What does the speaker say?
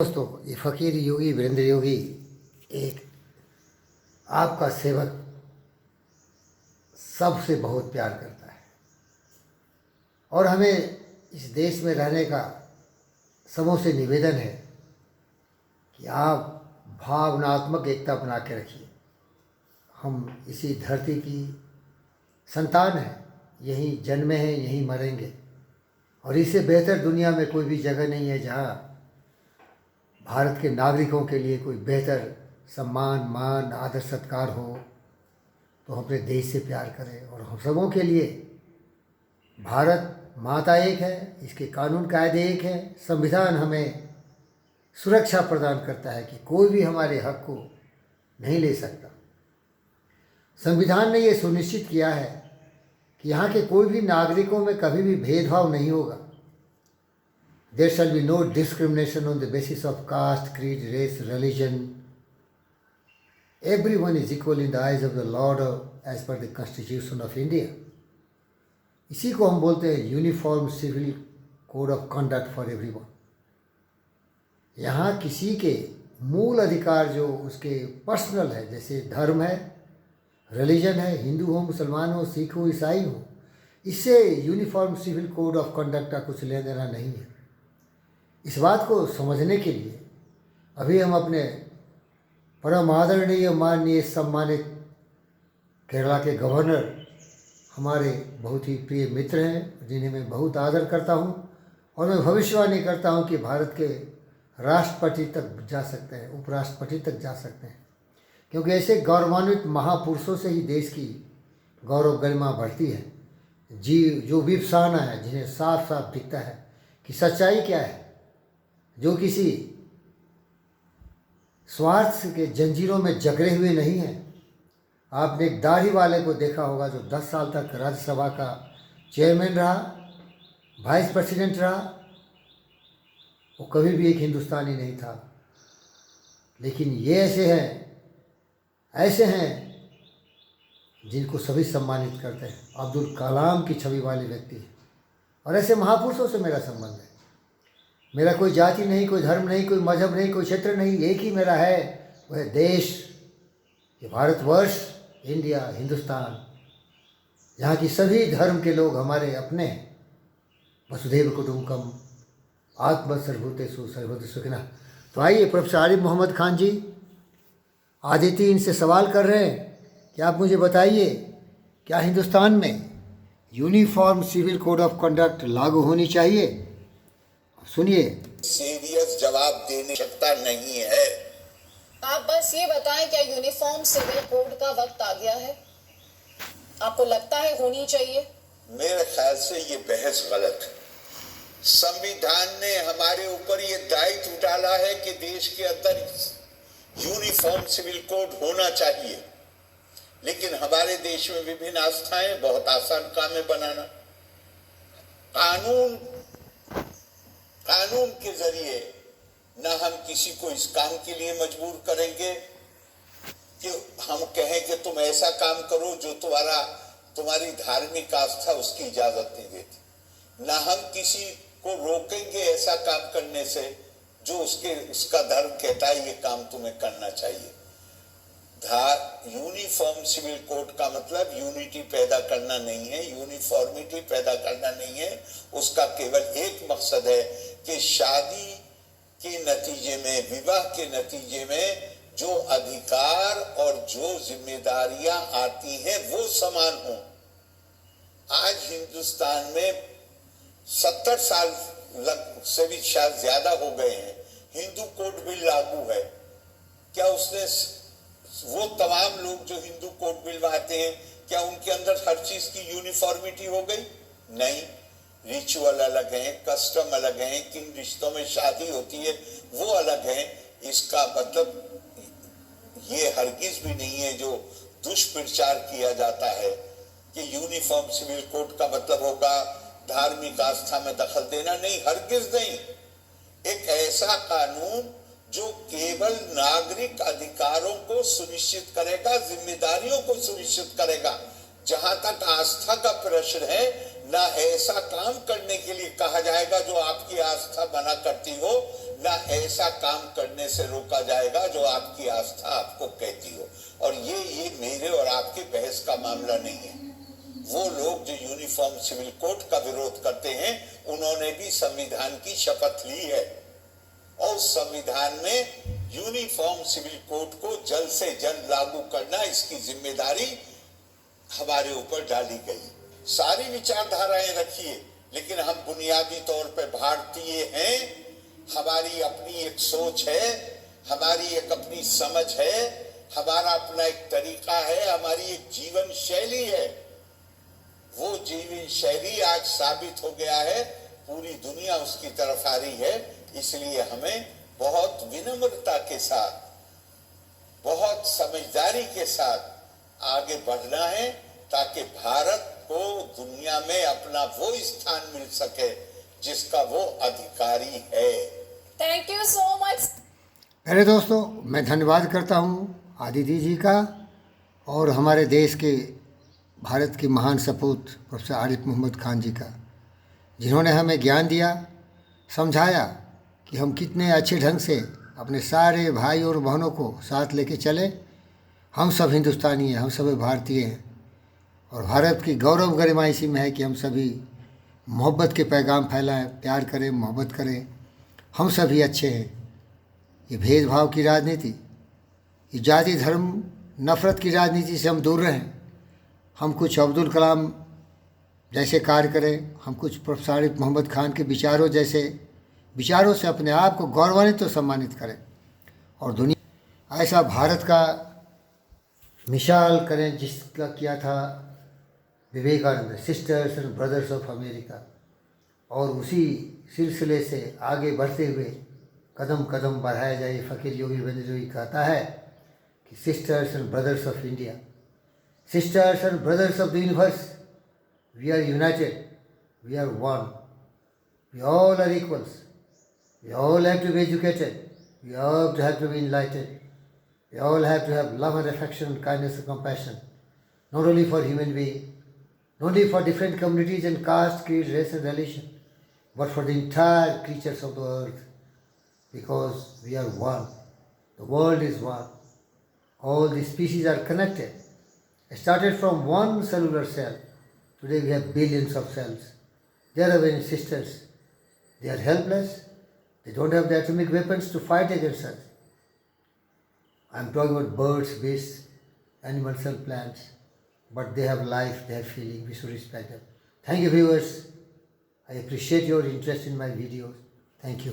दोस्तों, ये फ़कीर योगी वीरेंद्र योगी एक आपका सेवक सबसे बहुत प्यार करता है और हमें इस देश में रहने का सबों से निवेदन है कि आप भावनात्मक एकता बना के रखिए। हम इसी धरती की संतान हैं, यहीं जन्मे हैं, यहीं मरेंगे और इससे बेहतर दुनिया में कोई भी जगह नहीं है जहाँ भारत के नागरिकों के लिए कोई बेहतर सम्मान, मान, आदर, सत्कार हो। तो हम अपने देश से प्यार करें और हम सबों के लिए भारत माता एक है, इसके कानून कायदे एक हैं, संविधान हमें सुरक्षा प्रदान करता है कि कोई भी हमारे हक को नहीं ले सकता। संविधान ने ये सुनिश्चित किया है कि यहाँ के कोई भी नागरिकों में कभी भी भेदभाव नहीं होगा। There shall be no discrimination on the basis of caste, creed, race, religion. Everyone is equal in the eyes of the Lord as per the Constitution of India. इसी को हम बोलते हैं uniform civil code of conduct for everyone. यहाँ किसी के मूल अधिकार जो उसके पर्सनल है, जैसे धर्म है, रिलीजन है, हिंदू हो, मुसलमान हो, सिख हो, ईसाई हो, इससे uniform civil code of conduct का कुछ लेना देना नहीं है। इस बात को समझने के लिए अभी हम अपने परम आदरणीय माननीय सम्मानित केरला के गवर्नर, हमारे बहुत ही प्रिय मित्र हैं जिन्हें मैं बहुत आदर करता हूं और मैं भविष्यवाणी करता हूं कि भारत के राष्ट्रपति तक जा सकते हैं, उपराष्ट्रपति तक जा सकते हैं, क्योंकि ऐसे गौरवान्वित महापुरुषों से ही देश की गौरव गरिमा बढ़ती है। जो विपसाना है, जिन्हें साफ साफ दिखता है कि सच्चाई क्या है, जो किसी स्वार्थ के जंजीरों में जकड़े हुए नहीं हैं। आपने एक दाढ़ी वाले को देखा होगा जो 10 साल तक राज्यसभा का चेयरमैन रहा, वाइस प्रेसिडेंट रहा। वो कभी भी एक हिंदुस्तानी नहीं था। लेकिन ये ऐसे हैं जिनको सभी सम्मानित करते हैं। अब्दुल कलाम की छवि वाले व्यक्ति हैं और ऐसे महापुरुषों से मेरा संबंध है। मेरा कोई जाति नहीं, कोई धर्म नहीं, कोई मजहब नहीं, कोई क्षेत्र नहीं, एक ही मेरा है, वह देश, ये भारतवर्ष, इंडिया, हिंदुस्तान। यहाँ की सभी धर्म के लोग हमारे अपने हैं। वसुधैव कुटुम्बकम, आत्मसर्वभूतेषु सर्वभूतेषु सुखिनः। तो आइए, प्रोफेसर आरिफ मोहम्मद खान जी आदित्य इनसे सवाल कर रहे हैं कि आप मुझे बताइए, क्या हिंदुस्तान में uniform civil code of conduct लागू होनी चाहिए? सुनिए। सीरियस जवाब देने की आवश्यकता नहीं है। आप बस ये बताएं, क्या यूनिफॉर्म सिविल कोड का वक्त आ गया है? आपको लगता है होनी चाहिए? मेरे ख्याल से ये बहस गलत है। संविधान ने हमारे ऊपर ये दायित्व डाला है कि देश के अंदर यूनिफॉर्म सिविल कोड होना चाहिए, लेकिन हमारे देश में विभिन्न आस्थाएं, बहुत आसान काम है बनाना। कानून के जरिए ना हम किसी को इस काम के लिए मजबूर करेंगे कि हम कहें कि तुम ऐसा काम करो जो तुम्हारी धार्मिक आस्था उसकी इजाजत नहीं देती, ना हम किसी को रोकेंगे ऐसा काम करने से जो उसका धर्म कहता है ये काम तुम्हें करना चाहिए। यूनिफॉर्म सिविल कोड का मतलब यूनिटी पैदा करना नहीं है, यूनिफॉर्मिटी पैदा करना नहीं है। उसका केवल एक मकसद है कि शादी के नतीजे में, विवाह के नतीजे में जो अधिकार और जो जिम्मेदारियां आती हैं वो समान हो। आज हिंदुस्तान में 70 साल से भी शायद ज्यादा हो गए हैं, हिंदू कोड बिल लागू है। क्या उसने वो तमाम लोग जो हिंदू कोड बिल बनाते हैं, क्या उनके अंदर हर चीज की यूनिफॉर्मिटी हो गई? नहीं। रिचुअल अलग है, कस्टम अलग है, किन रिश्तों में शादी होती है वो अलग है। इसका मतलब ये हरगिज भी नहीं है जो दुष्प्रचार किया जाता है कि यूनिफॉर्म सिविल कोड का मतलब होगा धार्मिक आस्था में दखल देना। नहीं, हरगिज नहीं। एक ऐसा कानून जो केवल नागरिक अधिकारों को सुनिश्चित करेगा, जिम्मेदारियों को सुनिश्चित करेगा। जहां तक आस्था का प्रश्न है, ना ऐसा काम करने के लिए कहा जाएगा जो आपकी आस्था बना करती हो, ना ऐसा काम करने से रोका जाएगा जो आपकी आस्था आपको कहती हो। और ये मेरे और आपके बहस का मामला नहीं है। वो लोग जो यूनिफॉर्म सिविल कोड का विरोध करते हैं, उन्होंने भी संविधान की शपथ ली है और उस संविधान में यूनिफॉर्म सिविल कोड को जल्द से जल्द लागू करना, इसकी जिम्मेदारी हमारे ऊपर डाली गई। सारी विचारधाराएं रखिए, लेकिन हम बुनियादी तौर पर भारतीय हैं। हमारी अपनी एक सोच है, हमारी एक अपनी समझ है, हमारा अपना एक तरीका है, हमारी एक जीवन शैली है। वो जीवन शैली आज साबित हो गया है, पूरी दुनिया उसकी तरफ आ रही है। इसलिए हमें बहुत विनम्रता के साथ, बहुत समझदारी के साथ आगे बढ़ना है, ताकि भारत को दुनिया में अपना वो स्थान मिल सके जिसका वो अधिकारी है। Thank you so much. पहले दोस्तों मैं धन्यवाद करता हूँ आदिति जी का और हमारे देश के भारत के महान सपूत प्रोफेसर आरिफ मोहम्मद खान जी का, जिन्होंने हमें ज्ञान दिया, समझाया कि हम कितने अच्छे ढंग से अपने सारे भाई और बहनों को साथ लेके चले। हम सब हिंदुस्तानी हैं, हम सब भारतीय हैं और भारत की गौरव गरिमा इसी में है कि हम सभी मोहब्बत के पैगाम फैलाएं, प्यार करें, मोहब्बत करें। हम सभी अच्छे हैं। ये भेदभाव की राजनीति, ये जाति धर्म नफ़रत की राजनीति से हम दूर रहें। हम कुछ अब्दुल कलाम जैसे कार्य करें, हम कुछ प्रोफेसर आरिफ मोहम्मद खान के विचारों जैसे विचारों से अपने आप को गौरवान्वित और सम्मानित करें और दुनिया ऐसा भारत का मिसाल करें जिसका किया था Vivekananda, sisters and brothers of America. और उसी सिलसिले से आगे बढ़ते हुए कदम कदम बढ़ाया जाए। फ़कीर योगी बंदे जोगी कहता है कि sisters and brothers of India, sisters and brothers of the universe, we are united, we are one, we all are equals, we all have to be educated, we all have to be enlightened, we all have to have love and affection, kindness and compassion, not only for human being, not only for different communities and caste, creed, race and religion, but for the entire creatures of the earth, because we are one. The world is one. All the species are connected. It started from one cellular cell. Today we have billions of cells. They are our sisters. They are helpless. They don't have the atomic weapons to fight against us. I am talking about birds, beasts, animals and plants. But they have life, they have feeling, we should respect them. Thank you viewers. I appreciate your interest in my videos. Thank you.